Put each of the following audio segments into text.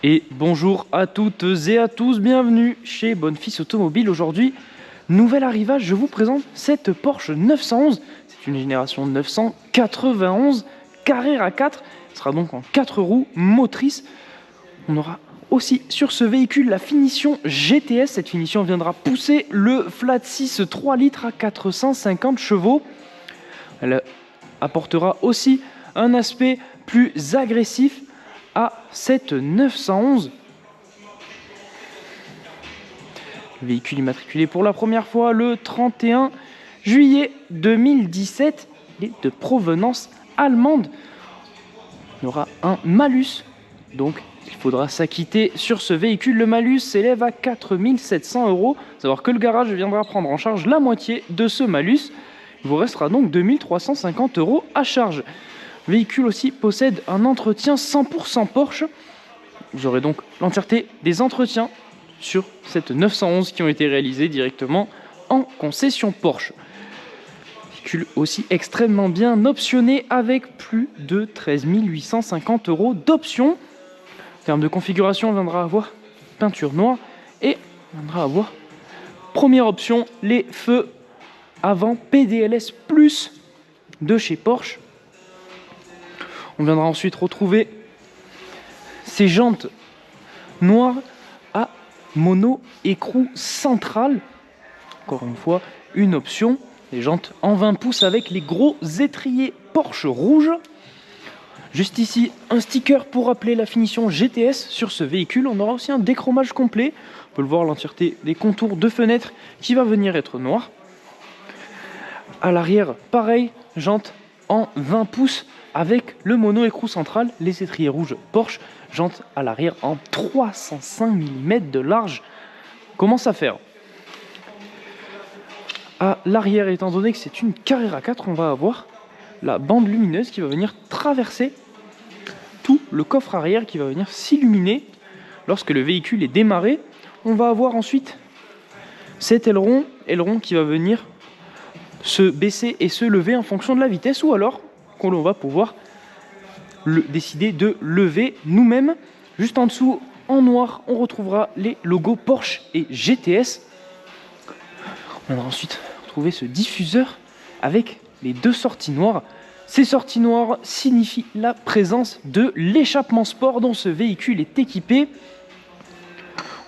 Et bonjour à toutes et à tous, bienvenue chez Bonfils Automobile. Aujourd'hui, nouvel arrivage, je vous présente cette Porsche 911. C'est une génération 991 Carrera 4. Ce sera donc en 4 roues motrices. On aura aussi sur ce véhicule la finition GTS. Cette finition viendra pousser le flat 6 3 litres à 450 chevaux. Elle apportera aussi un aspect plus agressif à cette 911. Le véhicule immatriculé pour la première fois le 31 juillet 2017. Il est de provenance allemande. Il y aura un malus, donc il faudra s'acquitter sur ce véhicule. Le malus s'élève à 4 700 €. Savoir que le garage viendra prendre en charge la moitié de ce malus. Il vous restera donc 2 350 € à charge. Le véhicule aussi possède un entretien 100% Porsche. Vous aurez donc l'entièreté des entretiens sur cette 911 qui ont été réalisés directement en concession Porsche. Véhicule aussi extrêmement bien optionné avec plus de 13 850 € d'options. En termes de configuration, on viendra avoir peinture noire et on viendra avoir première option, les feux avant PDLS Plus de chez Porsche. On viendra ensuite retrouver ces jantes noires à mono écrou central. Encore une fois, une option. Les jantes en 20 pouces avec les gros étriers Porsche rouges. Juste ici, un sticker pour rappeler la finition GTS sur ce véhicule. On aura aussi un déchromage complet. On peut le voir, l'entièreté des contours de fenêtres qui va venir être noir. À l'arrière, pareil, jantes en 20 pouces avec le mono écrou central, les étriers rouges Porsche, jantes à l'arrière en 305 mm de large. Commence à faire. À l'arrière, étant donné que c'est une Carrera 4, on va avoir la bande lumineuse qui va venir traverser tout le coffre arrière, qui va venir s'illuminer lorsque le véhicule est démarré. On va avoir ensuite cet aileron qui va venir se baisser et se lever en fonction de la vitesse, ou alors qu'on va pouvoir décider de lever nous-mêmes. Juste en dessous, en noir, on retrouvera les logos Porsche et GTS. On va ensuite retrouver ce diffuseur avec les deux sorties noires. Ces sorties noires signifient la présence de l'échappement sport dont ce véhicule est équipé.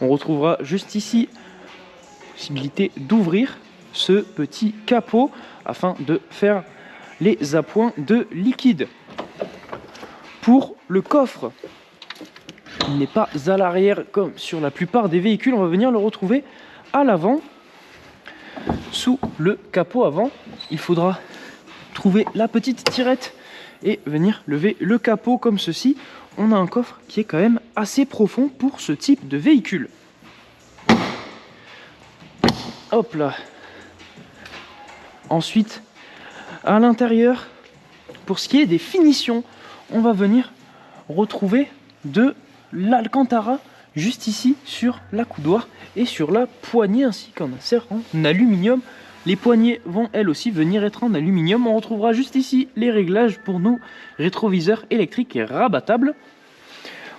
On retrouvera juste ici la possibilité d'ouvrir ce petit capot afin de faire les appoints de liquide. Pour le coffre, il n'est pas à l'arrière comme sur la plupart des véhicules. On va venir le retrouver à l'avant. Sous le capot avant, il faudra trouver la petite tirette et venir lever le capot comme ceci. On a un coffre qui est quand même assez profond pour ce type de véhicule. Hop là. Ensuite, à l'intérieur, pour ce qui est des finitions, on va venir retrouver de l'Alcantara juste ici sur la coudoir et sur la poignée, ainsi qu'un insert en aluminium. Les poignées vont elles aussi venir être en aluminium. On retrouvera juste ici les réglages pour nos rétroviseurs électriques et rabattables.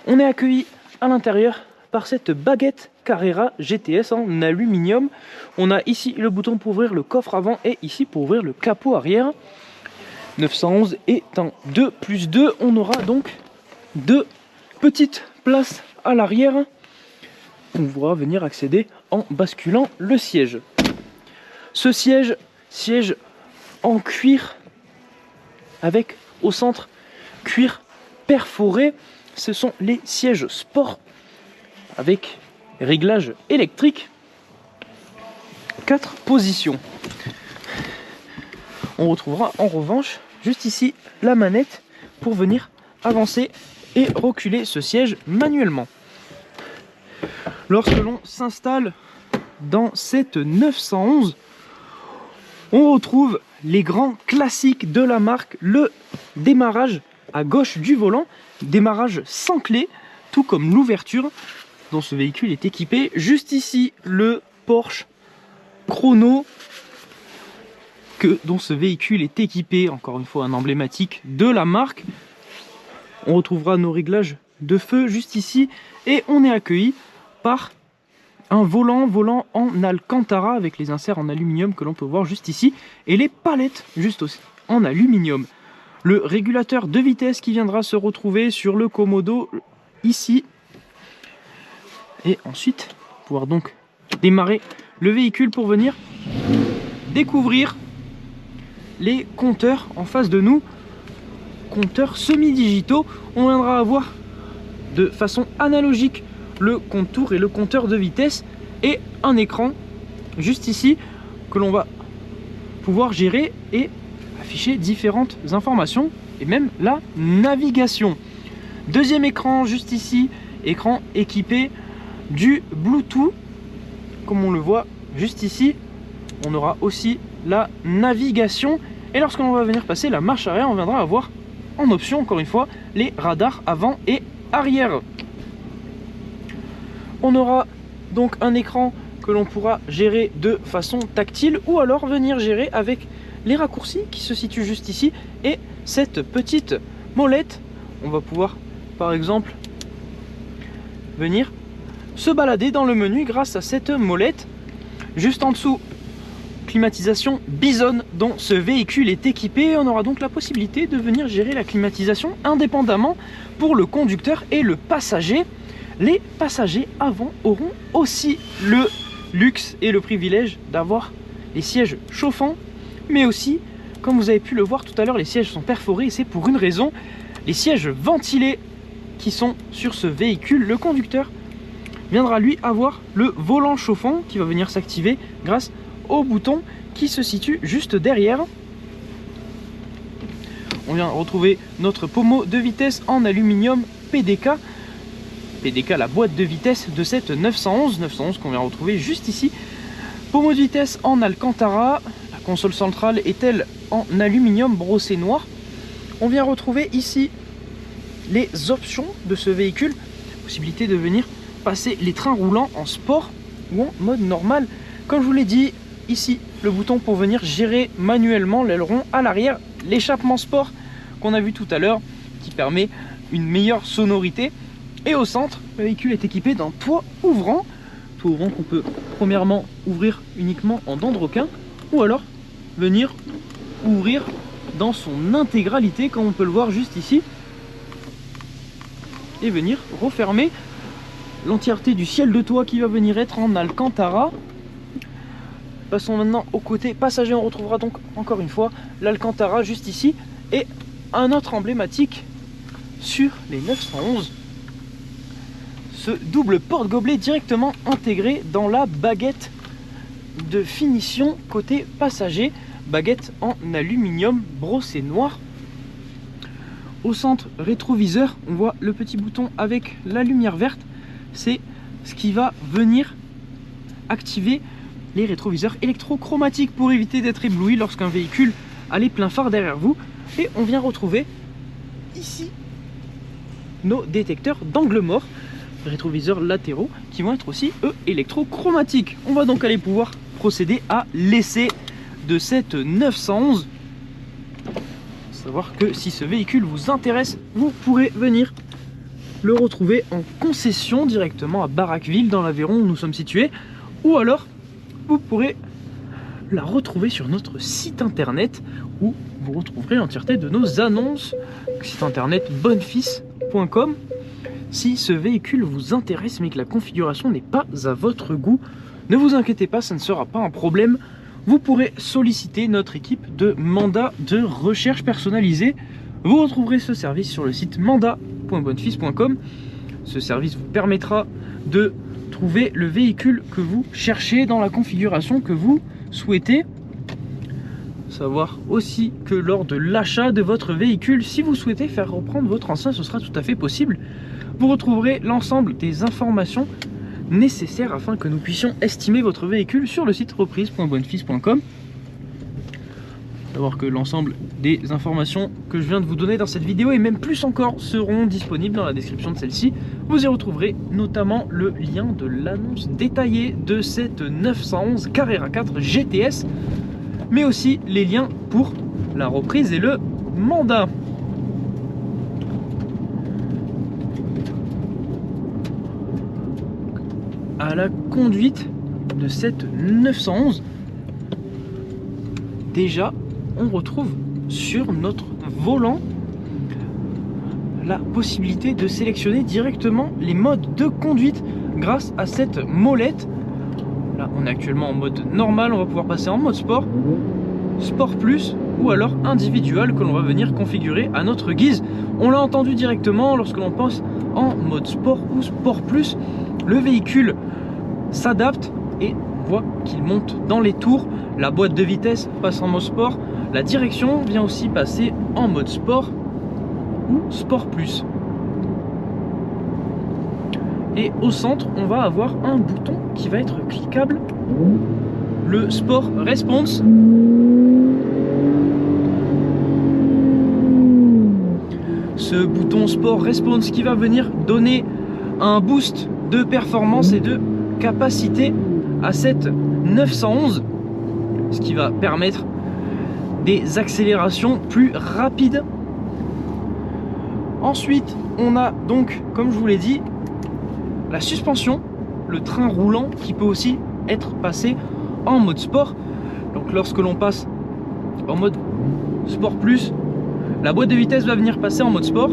On est accueilli à l'intérieur par cette baguette Carrera GTS en aluminium. On a ici le bouton pour ouvrir le coffre avant et ici pour ouvrir le capot arrière. 911 est en 2+2. On aura donc deux petites places à l'arrière. On pourra venir accéder en basculant le siège. Ce siège en cuir avec au centre cuir perforé. Ce sont les sièges sport avec réglage électrique. 4 positions. On retrouvera en revanche juste ici la manette pour venir avancer et reculer ce siège manuellement. Lorsque l'on s'installe dans cette 911, on retrouve les grands classiques de la marque, le démarrage à gauche du volant, démarrage sans clé, tout comme l'ouverture dont ce véhicule est équipé. Juste ici, le Porsche Chrono dont ce véhicule est équipé, encore une fois un emblématique de la marque. On retrouvera nos réglages de feu juste ici et on est accueilli par un volant en Alcantara avec les inserts en aluminium que l'on peut voir juste ici et les palettes juste aussi en aluminium. Le régulateur de vitesse qui viendra se retrouver sur le commodo ici. Et ensuite, pouvoir donc démarrer le véhicule pour venir découvrir les compteurs en face de nous. Compteurs semi-digitaux. On viendra avoir de façon analogique le compte-tours et le compteur de vitesse et un écran juste ici que l'on va pouvoir gérer et afficher différentes informations et même la navigation. Deuxième écran juste ici, écran équipé du Bluetooth comme on le voit juste ici. On aura aussi la navigation et lorsqu'on va venir passer la marche arrière, on viendra avoir en option encore une fois les radars avant et arrière. On aura donc un écran que l'on pourra gérer de façon tactile ou alors venir gérer avec les raccourcis qui se situent juste ici et cette petite molette. On va pouvoir par exemple venir se balader dans le menu grâce à cette molette. Juste en dessous, climatisation Bison dont ce véhicule est équipé. On aura donc la possibilité de venir gérer la climatisation indépendamment pour le conducteur et le passager. Les passagers avant auront aussi le luxe et le privilège d'avoir les sièges chauffants, mais aussi, comme vous avez pu le voir tout à l'heure, les sièges sont perforés et c'est pour une raison. Les sièges ventilés qui sont sur ce véhicule, le conducteur viendra lui avoir le volant chauffant qui va venir s'activer grâce au bouton qui se situe juste derrière. On vient retrouver notre pommeau de vitesse en aluminium PDK. PDK, la boîte de vitesse de cette 911 qu'on vient retrouver juste ici. Pommeau de vitesse en Alcantara. La console centrale est-elle en aluminium brossé noir. On vient retrouver ici les options de ce véhicule. Possibilité de venir passer les trains roulants en sport ou en mode normal. Comme je vous l'ai dit, ici le bouton pour venir gérer manuellement l'aileron à l'arrière, l'échappement sport qu'on a vu tout à l'heure qui permet une meilleure sonorité. Et au centre, le véhicule est équipé d'un toit ouvrant qu'on peut premièrement ouvrir uniquement en dents de requin ou alors venir ouvrir dans son intégralité comme on peut le voir juste ici et venir refermer l'entièreté du ciel de toit qui va venir être en Alcantara. Passons maintenant au côté passager. On retrouvera donc encore une fois l'Alcantara juste ici et un autre emblématique sur les 911. Ce double porte-gobelet directement intégré dans la baguette de finition côté passager. Baguette en aluminium brossé noir. Au centre rétroviseur, on voit le petit bouton avec la lumière verte. C'est ce qui va venir activer les rétroviseurs électrochromatiques pour éviter d'être ébloui lorsqu'un véhicule a les pleins phares derrière vous. Et on vient retrouver ici nos détecteurs d'angle mort, rétroviseurs latéraux qui vont être aussi eux électrochromatiques. On va donc aller pouvoir procéder à l'essai de cette 911. Savoir que si ce véhicule vous intéresse, vous pourrez venir le retrouver en concession directement à Barraqueville dans l'Aveyron où nous sommes situés, ou alors vous pourrez la retrouver sur notre site internet où vous retrouverez l'entièreté de nos annonces. Site internet bonnefils.com. Si ce véhicule vous intéresse mais que la configuration n'est pas à votre goût, ne vous inquiétez pas, ça ne sera pas un problème. Vous pourrez solliciter notre équipe de mandat de recherche personnalisée. Vous retrouverez ce service sur le site mandat.bonnefils.com. Ce service vous permettra de trouver le véhicule que vous cherchez dans la configuration que vous souhaitez. Savoir aussi que lors de l'achat de votre véhicule, si vous souhaitez faire reprendre votre ancien, ce sera tout à fait possible. Vous retrouverez l'ensemble des informations nécessaires afin que nous puissions estimer votre véhicule sur le site reprise.bonnefils.com. Savoir que l'ensemble des informations que je viens de vous donner dans cette vidéo et même plus encore seront disponibles dans la description de celle-ci. Vous y retrouverez notamment le lien de l'annonce détaillée de cette 911 Carrera 4 GTS, mais aussi les liens pour la reprise et le mandat. à la conduite de cette 911, déjà on retrouve sur notre volant la possibilité de sélectionner directement les modes de conduite grâce à cette molette. Là on est actuellement en mode normal, on va pouvoir passer en mode sport, sport plus ou alors individuel que l'on va venir configurer à notre guise. On l'a entendu directement lorsque l'on passe en mode sport ou sport plus, le véhicule s'adapte et on voit qu'il monte dans les tours. La boîte de vitesse passe en mode sport, la direction vient aussi passer en mode sport ou sport plus. Et au centre on va avoir un bouton qui va être cliquable, le Sport Response. Ce bouton Sport Response qui va venir donner un boost de performance et de capacité à cette 911, ce qui va permettre des accélérations plus rapides. Ensuite on a donc, comme je vous l'ai dit, la suspension, le train roulant qui peut aussi être passé en mode sport. Donc lorsque l'on passe en mode sport plus, la boîte de vitesse va venir passer en mode sport.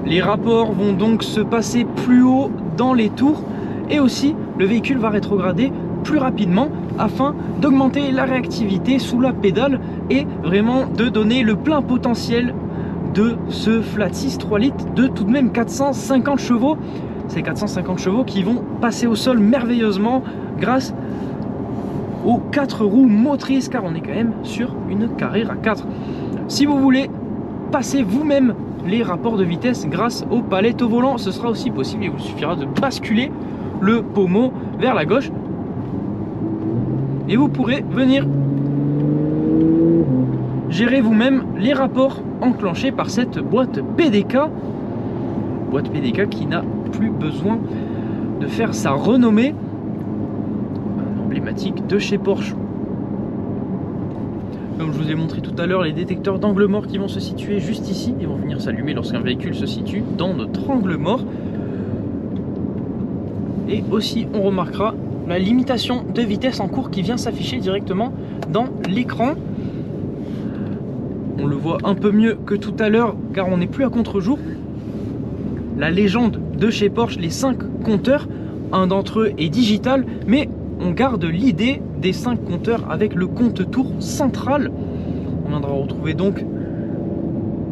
Les rapports vont donc se passer plus haut dans les tours et aussi le véhicule va rétrograder plus rapidement afin d'augmenter la réactivité sous la pédale et vraiment de donner le plein potentiel de ce Flat 6 3 litres de tout de même 450 chevaux. Ces 450 chevaux qui vont passer au sol merveilleusement grâce aux 4 roues motrices, car on est quand même sur une carrure à 4. Si vous voulez passer vous-même les rapports de vitesse grâce aux palettes au volant, ce sera aussi possible. Il vous suffira de basculer le pommeau vers la gauche et vous pourrez venir gérer vous-même les rapports enclenchés par cette boîte PDK. Boîte PDK qui n'a plus besoin de faire sa renommée, emblématique de chez Porsche. Comme je vous ai montré tout à l'heure, les détecteurs d'angle mort qui vont se situer juste ici et vont venir s'allumer lorsqu'un véhicule se situe dans notre angle mort. Et aussi on remarquera la limitation de vitesse en cours qui vient s'afficher directement dans l'écran. On le voit un peu mieux que tout à l'heure car on n'est plus à contre-jour. La légende de chez Porsche, les 5 compteurs, un d'entre eux est digital, mais on garde l'idée des 5 compteurs avec le compte-tour central. On viendra retrouver donc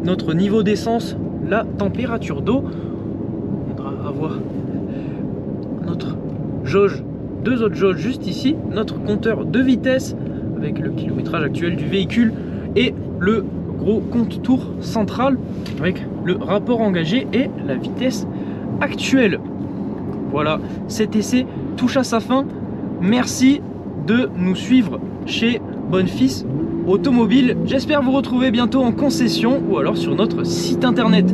notre niveau d'essence, la température d'eau. On viendra avoir notre jauge, 2 autres jauges juste ici, notre compteur de vitesse avec le kilométrage actuel du véhicule et le gros compte-tour central avec le rapport engagé et la vitesse actuelle. Voilà, cet essai touche à sa fin. Merci de nous suivre chez Bonfils Automobile. J'espère vous retrouver bientôt en concession ou alors sur notre site internet.